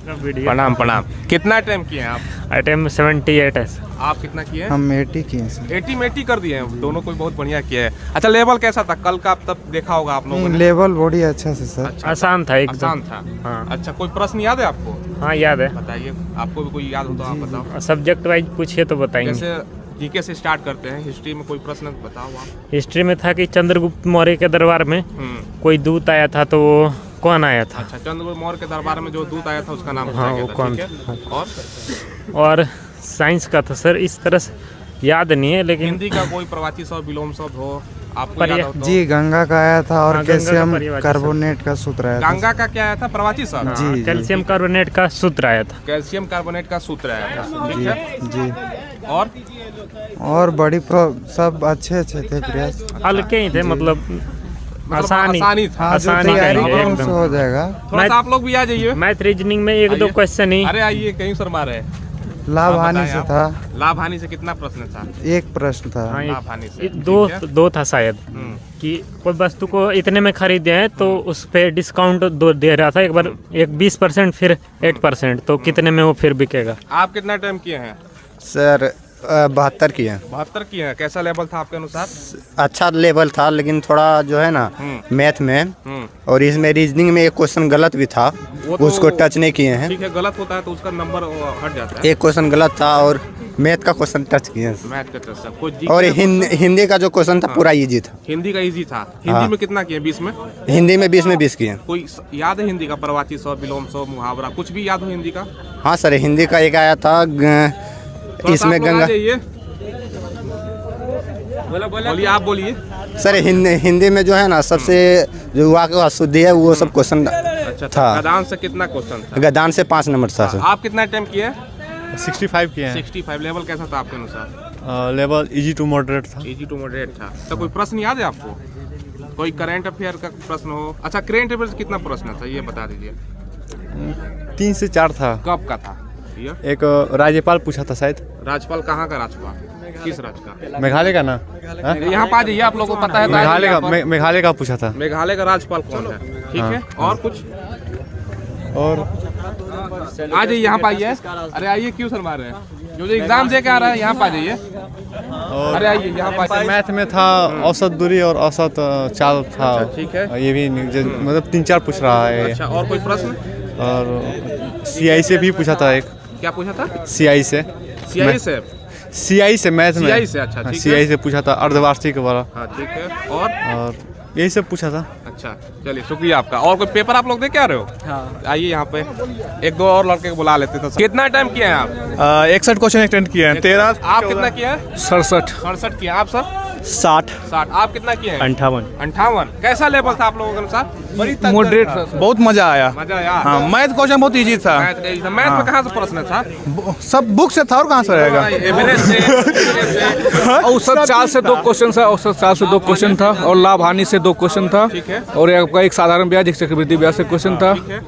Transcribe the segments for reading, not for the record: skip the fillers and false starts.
प्रणाम प्रणाम। कितना टाइम किए हैं आप? आइटम 78 है। आप कितना किए हैं? हम 80 किए हैं सर। 80 में 80 कर दिए हैं, दोनों को बहुत बढ़िया किया है। अच्छा, लेवल कैसा था कल का? आप तब देखा होगा आप लोगों ने। लेवल बड़ी अच्छा से सर। अच्छा, आसान था एकदम। आसान था। हाँ। अच्छा, कोई प्रश्न याद है आपको? हाँ याद है। बताइए, आपको भी कोई याद हो तो आप बताओ। सब्जेक्ट वाइज पूछिए तो बताएंगे। जैसे जीके से स्टार्ट करते हैं, हिस्ट्री में कोई प्रश्न बताओ आप। हिस्ट्री में था कि चंद्रगुप्त मौर्य के दरबार में कोई दूत आया था, तो वो कौन आया था? अच्छा, चंद्रगुप्त मौर्य के दरबार में जो दूत आया था उसका नाम हाँ, पूछा वो गया था, कौन ठीक है? और साइंस का था सर, इस तरह से याद नहीं है, लेकिन हिंदी का कोई प्रवाची शब्द विलोम शब्द हो आपको याद हो तो? जी गंगा का आया था और हाँ, गंगा का कैल्शियम परिवार कार्बोनेट का सूत्र आया था। गंगा का क्या आया था? प्रवाची शब्द। जी, कैल्शियम कार्बोनेट का सूत्र आया था। कैल्शियम कार्बोनेट का सूत्र आया था, ठीक है? जी और बड़ी सब अच्छे थे प्रयास। हल्के ही थे, मतलब आसानी था। हाँ, जो आसानी तैयारी करेंगे करो एकदम। उससे हो जाएगा। थोड़ा सा आप लोग भी आ जाइए। मैथ रीजनिंग में एक दो आइए। क्वेश्चन ही। अरे आइए, कहीं शर्मा रहे। लाभ आप हानि बताएं से आप। था। लाभ हानि से कितना प्रश्न था? एक प्रश्न था। हाँ, लाभ हानि से दो था शायद, कि कोई वस्तु को इतने में खरीदे हैं तो उस पे डिस्काउंट दे रहा था, एक बार एक 20% फिर 8%, तो कितने में वो फिर बिकेगा? आप कितना टाइम किए हैं? सर 72 किए हैं। 72 किए हैं। कैसा लेवल था आपके अनुसार? अच्छा लेवल था, लेकिन थोड़ा जो है ना मैथ में और इसमें रीजनिंग में एक क्वेश्चन गलत भी था, वो तो उसको टच नहीं किए हैं। ठीक है, गलत होता है तो उसका नंबर हट जाता है। एक क्वेश्चन गलत था और मैथ का क्वेश्चन टच किए हैं। मैथ का टेस्ट कोई और हिंदी का जो क्वेश्चन था पूरा इजी था। हिंदी का इजी था। हिंदी में कितना किए? 20 में? हिंदी में 20 में 20 किए हैं। कोई याद है हिंदी का प्रवाची शब्द विलोम शब्द मुहावरा कुछ भी याद हो हिंदी का? हाँ सर, हिंदी का एक आया था इसमें गंगा। बोलिए, आप बोलिए। सर हिंदी में जो है ना सबसे जो वाक्य अशुद्धि है वो सब क्वेश्चन अच्छा था। गदान से कितना क्वेश्चन था? गदान से 5 नंबर था सर। आप कितना टाइम किए? 65 किए हैं। 65। लेवल कैसा था आपके अनुसार? लेवल इजी टू मॉडरेट था। इजी टू मॉडरेट था। तो कोई प्रश्न याद है आपको? कोई करंट अफेयर का प्रश्न हो? अच्छा, करंट अफेयर से कितना प्रश्न था ये बता दीजिए। 3 से 4 था। कब का था ये? एक राज्यपाल पूछा था शायद। राज्यपाल कहाँ का राज्यपाल? किस राज्य का? मेघालय का ना? यहाँ पा जाइए, आप लोगों को पता है तो आ मेघालय जाइए का आप। मेघालय का पूछा था। मेघालय का राज्यपाल कौन है? ठीक है, और कुछ? और आ जाइए, यहाँ पाइए। अरे आइए, क्यों शर्मा रहे हैं? जो एग्जाम दे के आ रहा है यहाँ पा जाइए। अरे आइए, यहाँ पाइए। मैथ में था औसत दूरी और औसत चाल था। ठीक है, ये भी मतलब 3-4 पूछ रहा है। अच्छा, और कोई प्रश्न? और सीआई से भी पूछा था एक। क्या पूछा था? सीआई से। सीआई से मैथ में। सीआई से, अच्छा, ठीक है। सीआई से पूछा था अर्धवार्षिक वाला। हाँ, ठीक है। और यही सब पूछा था। अच्छा, चलिए, शुक्रिया आपका। और कोई पेपर आप लोग दे के आ रहे हो? हाँ। आइए यहाँ पे, एक दो और लड़के को बुला लेते तो। कितना टाइम किए हैं आप? 61 क्वेश्चन अटेंड किए हैं। 13। आप कितना किए हैं? 67 किए। आप सर? 60। आप कितना किए हैं? 58। कैसा लेवल था आप लोगों के अनुसार? मॉडरेट। बहुत मजा आया। मजा आया। हाँ, मैथ क्वेश्चन बहुत इजी था। मैथ में कहाँ से प्रश्न था? सब बुक से था और कहाँ से रहेगा? एवरेज से। औसत 4 से 2 क्वेश्चन था। औसत 4 से 2 क्वेश्चन था और लाभ हानि से 2 क्वेश्चन था। ठीक है। और आपका एक साधारण ब्याज, एक चक्रवृद्धि ब्याज से क्वेश्चन था। ठीक है।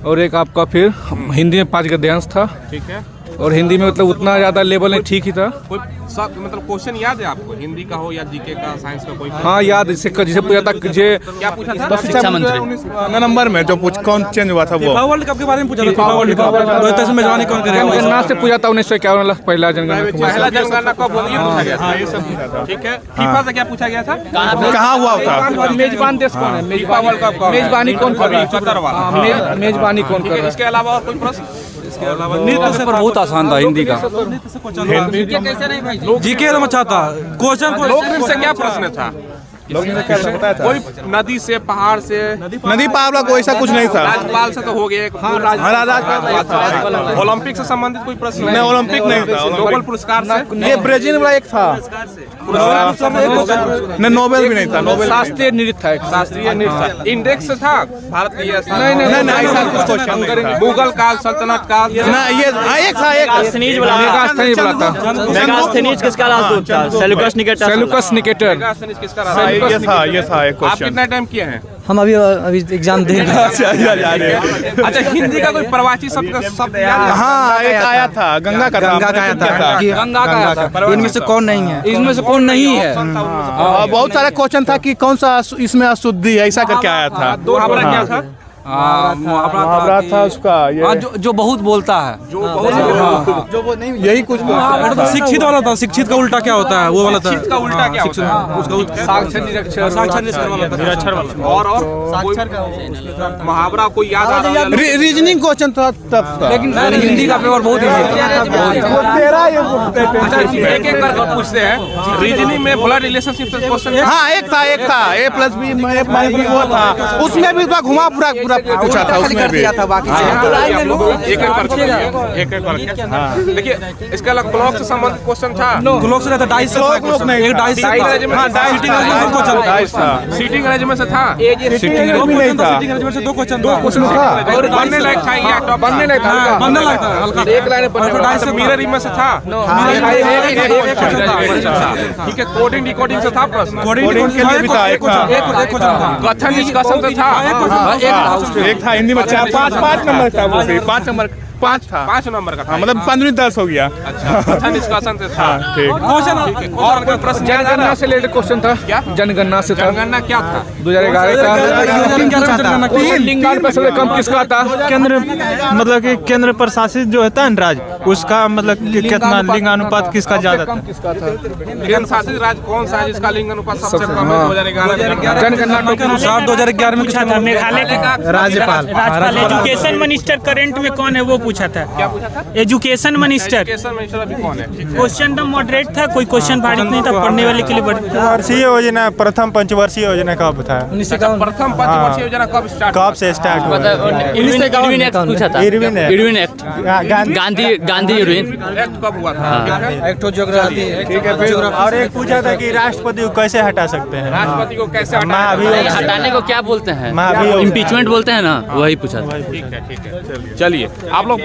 और एक आपका फिर हिंदी में 5 गद्यांश था। ठीक है। और हिंदी में मतलब उतना ज़्यादा लेवल नहीं, ठीक ही था। कोई सब मतलब क्वेश्चन याद है आपको? हिंदी का हो या जीके का, साइंस का कोई? हाँ याद, जिसे पूछा था कि क्या पूछा था? शिक्षा मंत्री नंबर में जो कौन चेंज हुआ था वो। वर्ल्ड कप के बारे में पूछा था। से मेजबानी कौन करेगा? जनगणना से पूछा था। 1951 पहला जनगणना। पहला जनगणना कब हुआ? ये पूछा गया था। ठीक है। फीफा से क्या पूछा गया था? कहाँ हुआ था? मेजबान देश कौन है? फीफा वर्ल्ड कप का मेजबानी कौन कर रहा है? कतर वाला। मेजबानी कौन कर रहा है? इसके अलावा और कोई प्रश्न? इसके अलावा नृत्य से बहुत आसान था हिंदी का। जीके तो अच्छा था क्वेश्चन। लोक नृत्य से क्या प्रश्न था? कोई नदी से, पहाड़ से? नदी पहाड़ को ऐसा कुछ नहीं था। राज्यपाल से तो हो गया। ओलंपिक से संबंधित कोई प्रश्न? नहीं, ओलंपिक नहीं था। नोबेल पुरस्कार से? ये ब्राजील वाला एक था। नहीं, नोबेल भी नहीं था। नोबेल शास्त्रीय नृत्य था। शास्त्रीय नृत्य इंडेक्स से था भारत की? नहीं, ऐसा कुछ क्वेश्चन नहीं था। मुगल काल, सल्तनत काल? नहीं, ये एक था। मेगास्थनीज वाला था। मेगास्थनीज किसका राजदूत था? Seleucus Nicator. Seleucus Nicator. किसका राजा? ये था एक आप क्वेश्चन। कितना टाइम किए हैं? हम अभी एग्जाम दे रहे हैं। अच्छा, हिंदी का कोई प्रवाची शब्द याद है? हाँ, एक आया था। गंगा का गंगा का आया था। गंगा का आया था। इनमें से कौन नहीं है? इनमें से कौन नहीं है? बहुत सारा क्वेश्चन था कि कौन सा इसमें अशुद्धि है, ऐसा करके आया था। मुहावरा क्या था? मुहावरा था उसका ये जो बहुत बोलता है, जो वो नहीं, यही कुछ शिक्षित वाला था। शिक्षित का उल्टा क्या होता है? वो वाला था। शिक्षित का उल्टा क्या होता है? उसका साक्षर निरक्षर, साक्षर निरक्षर वाला था। निरक्षर वाला। और मुहावरा कोई याद आ रहा है? रीजनिंग क्वेश्चन था तब, लेकिन हिंदी का पेपर बहुत एक एक करके पूछते हैं। रीजनिंग में ब्लड रिलेशनशिप से क्वेश्चन। हाँ एक था A+B वो था, उसमें भी उसका घुमा पूरा पूछा था, उसमें भी एक करके। देखिए इसके अलग ब्लॉक से संबंधित क्वेश्चन था। ग्लोक से रहता, डाइस से एक डाइस सीटिंग अरेंजमेंट से था। सीटिंग नहीं था, सीटिंग अरेंजमेंट से 2 क्वेश्चन था। और बनने लायक था ये, बनने लायक था, बनने लायक था हल्का। एक लाइन पर मिरर इमेज से था। ठीक है, कोडिंग डिकोडिंग से था प्रश्न। कोडिंग के लिए भी था, एक था कथन निष्कर्षण से था। एक था हिंदी में 5 नंबर था, वो भी 5 नंबर 5 था, 5 नंबर का था, मतलब 15 10 हो गया। अच्छा, कथन निष्कर्षण से था। ठीक। क्वेश्चन और कोई प्रश्न? जनगणना से रिलेटेड क्वेश्चन था। क्या? जनगणना से था। जनगणना क्या था? 2011 का लिंगानुपात सबसे कम किसका था? केंद्र मतलब कि केंद्र प्रशासित जो होता है ना राज्य, उसका मतलब कि कितना लिंगानुपात किसका ज्यादा था? केंद्र शासित राज्य कौन सा है जिसका लिंगानुपात सबसे कम है? 2011 जनगणना के अनुसार 2011 में पूछा था। मेघालय का राज्यपाल। एजुकेशन मिनिस्टर करंट में कौन है वो पूछा था। क्या पूछा था? Education minister. एजुकेशन मिनिस्टर अभी कौन है? क्वेश्चन तो मॉडरेट था, कोई क्वेश्चन भारी नहीं था, पढ़ने वाले के लिए वर्षीय योजना, प्रथम पंचवर्षीय योजना कब था? प्रथम पंचवर्षीय योजना कब स्टार्ट? कब से स्टार्ट हुआ? इरविन एक्ट पूछा था। Irwin act, Gandhi Irwin act कब हुआ था? एक्ट हो ज्योग्राफी। ठीक है, फिर और एक पूछा था कि राष्ट्रपति को कैसे हटा सकते हैं? राष्ट्रपति को कैसे हटाया? हटाने को क्या बोलते हैं? महाभियोग। इम्पीचमेंट बोलते हैं ना, वही पूछा था। ठीक है। चलिए आप लोग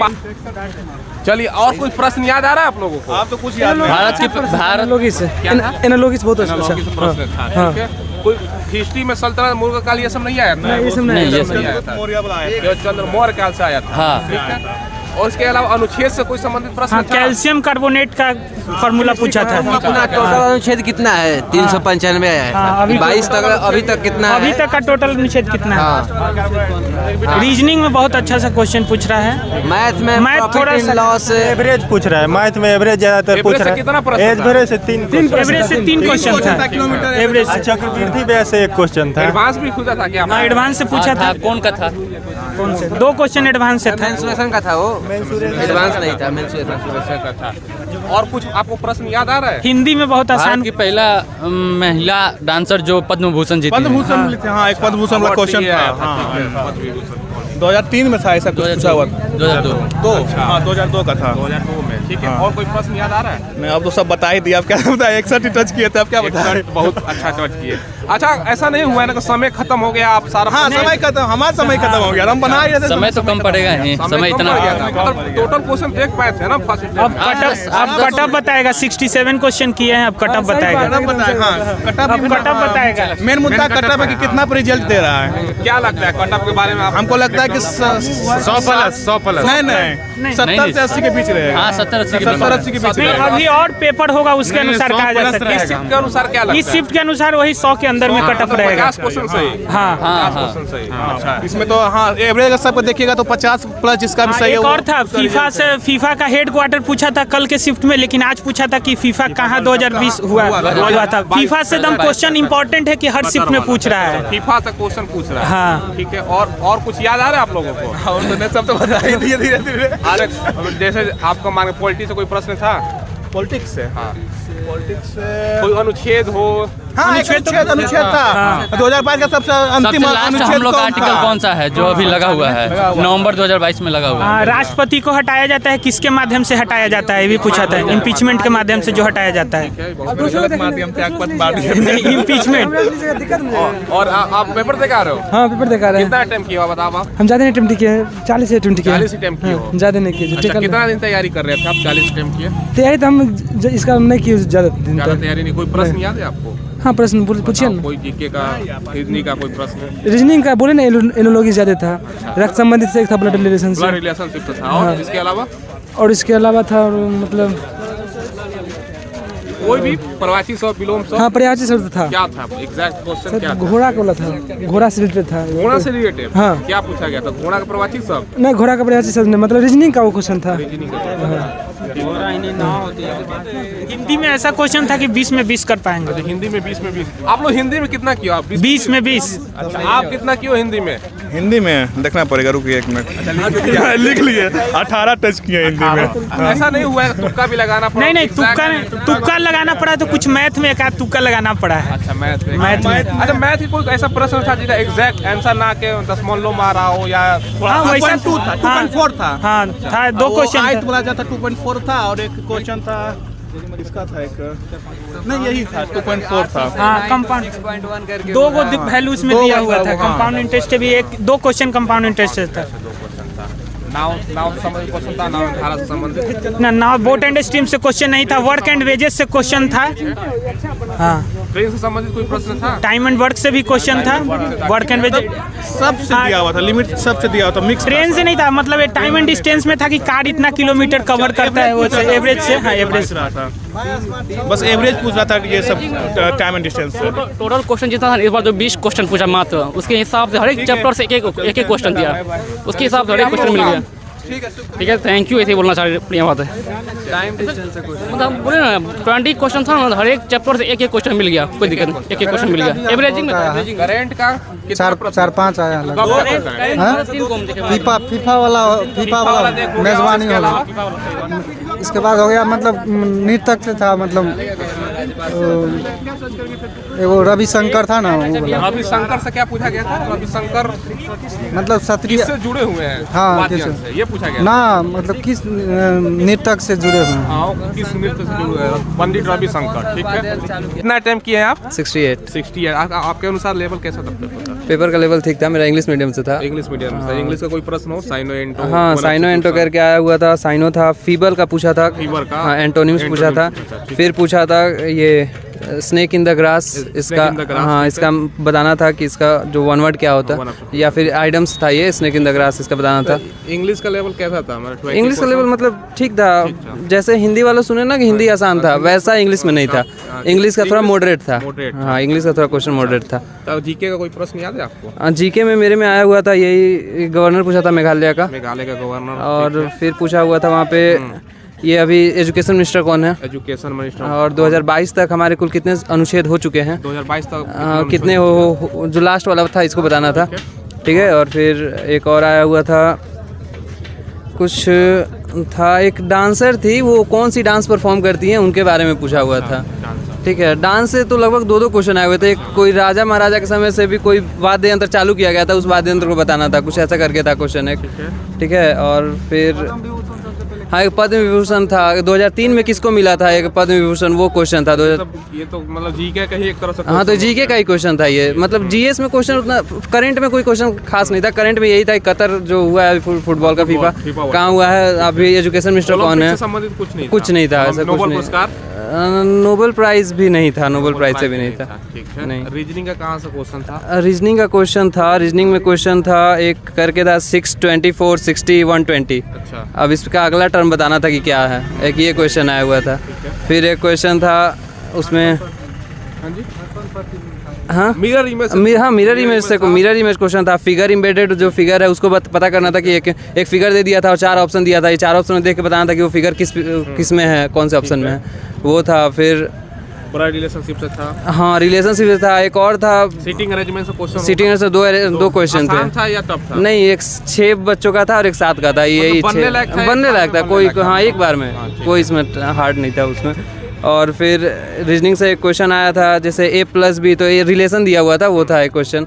चलिए, और कोई प्रश्न याद आ रहा है आप लोगों को? आप तो कुछ याद भारत की एनालॉगी से बहुत अच्छा प्रश्न था। ठीक है, कोई हिस्ट्री में सल्तनत मुगल काल ये सब नहीं आया था? ये सब नहीं आया था। चंद्र मौर्य काल से आया था। हाँ। ठीक है, और इसके अलावा अनुच्छेद से कोई संबंधित प्रश्न था? कैल्शियम कार्बोनेट का फॉर्मूला पूछा था। अपना टोटल अनुच्छेद कितना है? 395 आया है। 22 तक अभी तक कितना है? अभी तक का टोटल अनुच्छेद कितना है? रीजनिंग में बहुत अच्छा सा क्वेश्चन पूछ रहा है। मैथ थोड़ा सा लॉस एवरेज पूछ रहा है, मैथ में एवरेज ज्यादातर पूछ रहा कितना है। प्रश्न? एवरेज से 3 क्वेश्चन था। एवरेज से चक्रवृद्धि ब्याज से 1 क्वेश्चन था। एडवांस भी पूछा था क्या? एडवांस से पूछा था। कौन का था? 2 क्वेश्चन एडवांस से था। मेंसुरेशन का था, वो एडवांस नहीं था, मेंसुरेशन का था। और कुछ आपको प्रश्न याद आ रहा है? हिंदी में बहुत आसान। भारत की पहला महिला डांसर जो पद्म भूषण जीती है। पद्म भूषण मिले थे। हाँ, एक पद्म भूषण वाला क्वेश्चन था। 2003 में था ऐसा कुछ पूछा हुआ। 2002 का था। 2002 में। ठीक है, और कोई प्रश्न याद आ रहा है? मैं अब तो सब बता ही दिया, आप क्या बताया? 61 टच किए थे, आप क्या बताए? बहुत अच्छा टच किए। अच्छा, ऐसा नहीं हुआ ना कि समय खत्म हो गया, आप सारा? हाँ, समय खत्म, हमारा समय खत्म हो गया, हम बना रहे थे। समय तो कम पड़ेगा ही, समय इतना टोटल क्वेश्चन देख पाए थे ना फर्स्ट। अब कटअप बताएगा। 67 क्वेश्चन किए हैं, अब कटअप बताएगा। कटअप बताएगा। मेन मुद्दा कटअप है कि कितना रिजल्ट दे रहा है। क्या लगता है कटअप के बारे में? हमको लगता है कि 100+। नहीं 70 से 80 के बीच रहे। हाँ, 70-80 के बीच रहे। अभी और पेपर होगा, उसके अनुसार कहा जा सकता है। इस शिफ्ट के अनुसार क्या लगता है? इस शिफ्ट के अनुसार वही 100 के अंदर में कटअप रहेगा। 50 क्वेश्चन सही। हाँ, 50 क्वेश्चन सही। अच्छा, इसमें तो हाँ एवरेज सब देखिएगा तो 50+ जिसका भी सही है। एक और था, फीफा का हेडक्वार्टर पूछा था कल के शिफ्ट में, लेकिन आज पूछा था कि फीफा कहाँ 2020 हुआ था। फीफा से एकदम क्वेश्चन इंपॉर्टेंट है कि हर शिफ्ट में पूछ रहा है। फीफा से क्वेश्चन पूछ रहा है। हाँ। ठीक है, और कुछ याद आ रहा है आप लोगों को? सब तो बता ही दिए धीरे। अरे जैसे आपका मांगे पॉलिटिक्स से कोई प्रश्न था? पॉलिटिक्स से, हाँ, पॉलिटिक्स से कोई अनुच्छेद हो? हाँ, अनुच्छेद था। 2005 का सबसे अंतिम लास्ट हम लोग का आर्टिकल कौन सा है जो अभी लगा हुआ है? नवंबर 2022 में लगा हुआ है। राष्ट्रपति को हटाया जाता है, किसके माध्यम से हटाया जाता है ये भी पूछा था। इम्पीचमेंट के माध्यम से जो हटाया जाता है। इम्पीचमेंट। और आप पेपर दे आ रहे हो? हाँ, पेपर देखा रहे हैं। कितना अटेम्प्ट किया बताओ आप? हम ज्यादा अटेम्प्ट किए हैं, 40 अटेम्प्ट किए हैं। 40 अटेम्प्ट किए हो? ज्यादा नहीं किए। अच्छा, कितना दिन तैयारी कर रहे थे आप? 40 अटेम्प्ट किए? तैयारी तो हम इसका नहीं किए ज्यादा दिन ज्यादा तक। तैयारी नहीं। कोई प्रश्न याद है आपको? हाँ, प्रश्न पूछिए ना। कोई जीके का, हिंदी का कोई प्रश्न? रीजनिंग का बोले ना, एनोलॉजी ज्यादा था। रक्त संबंधित से एक था, ब्लड रिलेशनशिप। ब्लड रिलेशनशिप था। और इसके अलावा? और इसके अलावा था मतलब कोई भी प्रवासी शब्द विलोम शब्द। हाँ प्रयासी शब्द था। क्या था एग्जैक्ट क्वेश्चन क्या था? घोड़ा वाला था, घोड़ा से रिलेटेड था। घोड़ा से रिलेटेड? हाँ। क्या पूछा गया था? घोड़ा का प्रवासी शब्द नहीं, घोड़ा का प्रयासी शब्द नहीं, मतलब रीजनिंग का वो क्वेश्चन था। हिंदी में ऐसा क्वेश्चन था कि 20 में 20 कर पाएंगे। हिंदी में 20 में 20। आप लोग हिंदी में कितना किया? आप 20 में 20। अच्छा, आप कितना किए हिंदी में? हिंदी में देखना पड़ेगा, रुकिए 1 मिनट। लिख लिए 18 टच किए हिंदी में। ऐसा नहीं हुआ है तुक्का भी लगाना पड़ा? नहीं तुक्का लगाना पड़ा, तो कुछ मैथ में एक आध तुक्का लगाना पड़ा है। अच्छा मैथ में। मैथ अच्छा मैथ की कोई ऐसा प्रश्न था जिसका एग्जैक्ट आंसर ना के दशमलव मारा हो या थोड़ा? हाँ वैसा 2.4 था। हाँ था, 2 क्वेश्चन बोला जाता 2.4 था और एक क्वेश्चन था इसका था एक, नहीं यही था 2.4 था। हाँ कंपाउंड 2 वैल्यू उसमें दिया हुआ था। कंपाउंड इंटरेस्ट भी 2 क्वेश्चन कंपाउंड इंटरेस्ट था। नाव से संबंधित क्वेश्चन था, नाव धारा से संबंधित ना बोट एंड स्ट्रीम से क्वेश्चन नहीं था, वर्क एंड वेजेस से क्वेश्चन था। हाँ ट्रेन से संबंधित कोई प्रश्न था? टाइम एंड वर्क से भी क्वेश्चन था, वर्क एंड वेजेस सबसे दिया हुआ था, लिमिट सबसे दिया हुआ था, मिक्स। ट्रेन से नहीं था, मतलब ये टाइम एंड डिस्टेंस में था कि कार इतना किलोमीटर कवर करता है, वो एवरेज से। हाँ एवरेज रहा था, बस एवरेज पूछ रहा था ये सब टाइम एंड डिस्टेंस से। टोटल क्वेश्चन जितना था इस बार जो 20 क्वेश्चन पूछा मात्र, उसके हिसाब से हर एक चैप्टर से एक क्वेश्चन दिया, उसके हिसाब से हर एक क्वेश्चन मिल गया। ठीक है, थैंक यू। ऐसे ही बोलना चाहिए, बढ़िया बात है। टाइम डिस्टेंस से क्वेश्चन मतलब बोले ना 20 क्वेश्चन था ना, हर एक चैप्टर से एक क्वेश्चन मिल गया, कोई दिक्कत नहीं, एक क्वेश्चन मिल गया। एवरेजिंग में करंट का 4-5 आया। फीफा वाला मेजबानी होगा। इसके बाद हो गया मतलब नृतक से था, मतलब वो रविशंकर था ना, वो बोला। रविशंकर से क्या पूछा गया था? रविशंकर मतलब क्षत्रिय से जुड़े हुए हैं? हाँ वाद्ययंत्र से ये पूछा गया ना, मतलब किस नृतक से जुड़े हुए हैं? हाँ किस नृत्य से जुड़े हैं? पंडित रविशंकर। ठीक है, कितना अटेम्प्ट किए हैं आप? 68। आपके अनुसार लेवल कैसा था पेपर का लेवल ठीक था, मेरा इंग्लिश मीडियम से था। इंग्लिश मीडियम से? इंग्लिश का कोई प्रश्न हो? साइनो एंटो? हाँ साइनो एंटो करके आया हुआ था। साइनो था, फीबल का पूछा था, फीवर का। हाँ एंटोनिम्स पूछा था। फिर पूछा था ये स्नेक इन द ग्रास, इसका हाँ इसका बताना था कि इसका जो 1 वर्ड क्या होता है, या फिर आइटम्स था ये स्नेक इन द ग्रास, इसका बताना था। इंग्लिश का लेवल कैसा था? इंग्लिश का लेवल मतलब ठीक था, जैसे हिंदी वालों सुने ना कि हिंदी आसान था, वैसा इंग्लिश में नहीं था। इंग्लिश का थोड़ा मॉडरेट था। हाँ इंग्लिश का थोड़ा क्वेश्चन मॉडरेट था। तो जीके का कोई प्रश्न याद है आपको? जीके में मेरे में आया हुआ था, यही गवर्नर पूछा था मेघालय का। मेघालय का गवर्नर। और फिर पूछा हुआ था वहाँ पे ये अभी एजुकेशन मिनिस्टर कौन है? Education minister. और 2022 तक हमारे कुल कितने अनुच्छेद हो चुके हैं? 2022 तक कितने हो जो लास्ट वाला था इसको बताना था। ठीक है, और फिर एक और आया हुआ था, कुछ था, एक डांसर थी, वो कौन सी डांस परफॉर्म करती हैं उनके बारे में पूछा हुआ था। ठीक है, डांस से तो लगभग 2 क्वेश्चन आए हुए थे। एक कोई राजा महाराजा के समय से भी कोई वाद्य यंत्र चालू किया गया था, उस वाद्य यंत्र को बताना था, कुछ ऐसा करके था क्वेश्चन एक। ठीक है, और फिर हाँ एक पद्म विभूषण था 2003 में, किसको मिला था एक पद्म विभूषण, वो क्वेश्चन था। ये तो मतलब जीके का ही एक तरह से। हाँ तो जीके का ही क्वेश्चन था ये, मतलब जीएस में क्वेश्चन उतना, करंट में कोई क्वेश्चन खास नहीं था। करंट में यही था कतर जो हुआ है फुटबॉल का फीफा कहाँ हुआ है, अभी एजुकेशन मिनिस्टर कौन है, कुछ नहीं था ऐसा। नोबेल प्राइज भी नहीं था, नोबेल प्राइज से भी नहीं था। नहीं। रीजनिंग का कहाँ से क्वेश्चन था? रीजनिंग का क्वेश्चन था, रीजनिंग में क्वेश्चन था एक करके था 6, 24, 60, 120। अच्छा। अब इसका अगला टर्म बताना था कि क्या है, एक ये क्वेश्चन आया हुआ था। फिर एक क्वेश्चन था उसमें हाँ मिरर इमेज, हाँ मिरर इमेज से, मिरर इमेज क्वेश्चन था। फिगर इम्बेडेड जो फिगर है उसको पता करना था कि एक फिगर दे दिया था और 4 ऑप्शन दिया था, ये 4 ऑप्शन देख के बताना था कि वो फिगर किस में है, कौन से ऑप्शन में है, वो था। फिर बड़ा रिलेशनशिप से था। हाँ रिलेशनशिप से था। एक और था सीटिंग अरेंजमेंट से क्वेश्चन। सीटिंग से दो क्वेश्चन थे। था या टफ था? नहीं, एक 6 बच्चों का था और एक 7 का था। यही बनने लायक था कोई, हाँ एक बार में, कोई इसमें हार्ड नहीं था उसमें। और फिर रीजनिंग से एक क्वेश्चन आया था जैसे A+B, तो ये रिलेशन दिया हुआ था, वो था एक क्वेश्चन।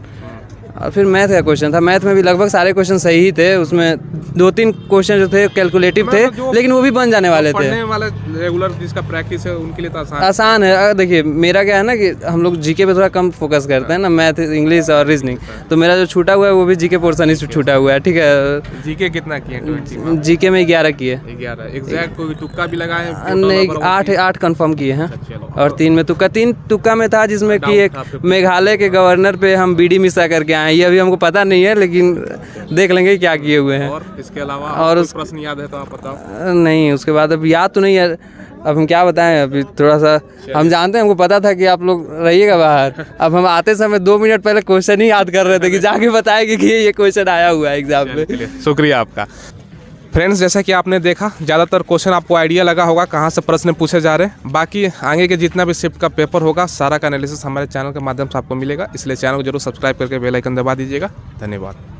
और फिर मैथ का क्वेश्चन था, मैथ में भी लगभग सारे क्वेश्चन सही ही थे, उसमें 2-3 क्वेश्चन जो थे कैलकुलेटिव थे, लेकिन वो भी बन जाने वाले थे। पढ़ने वाले रेगुलर जिसका प्रैक्टिस है उनके लिए तो आसान है। देखिए मेरा क्या है ना कि हम लोग जीके पे थोड़ा कम फोकस करते हैं ना, मैथ, इंग्लिश और रीजनिंग, तो मेरा जो छूटा हुआ है वो भी जीके पोर्सन ही छूटा हुआ है। ठीक है, जीके कितना किए? जीके में 11 किए। 11 एग्जैक्ट कोई तुक्का भी लगाए? नहीं, 8 कंफर्म किए हैं और 3 में तुक्का। 3 तुक्का में था जिसमें कि एक मेघालय के गवर्नर पे हम बीडी मिश्रा करके आए, ये अभी हमको पता नहीं है, लेकिन देख लेंगे क्या किए हुए हैं। और इसके अलावा और प्रश्न याद है तो आप बताओ। नहीं, उसके बाद अब याद तो नहीं है। अब हम क्या बताएं, अभी थोड़ा सा हम जानते हैं, हमको पता था कि आप लोग रहिएगा बाहर। अब हम आते समय 2 मिनट पहले क्वेश्चन ही याद कर रहे थे कि जाके बताएंगे कि ये क्वेश्चन आया हुआ है एग्जाम में। शुक्रिया आपका। फ्रेंड्स, जैसा कि आपने देखा, ज़्यादातर क्वेश्चन आपको आइडिया लगा होगा कहाँ से प्रश्न पूछे जा रहे हैं। बाकी आगे के जितना भी शिफ्ट का पेपर होगा, सारा का एनालिसिस हमारे चैनल के माध्यम से आपको मिलेगा, इसलिए चैनल को जरूर सब्सक्राइब करके बेल आइकन दबा दीजिएगा। धन्यवाद।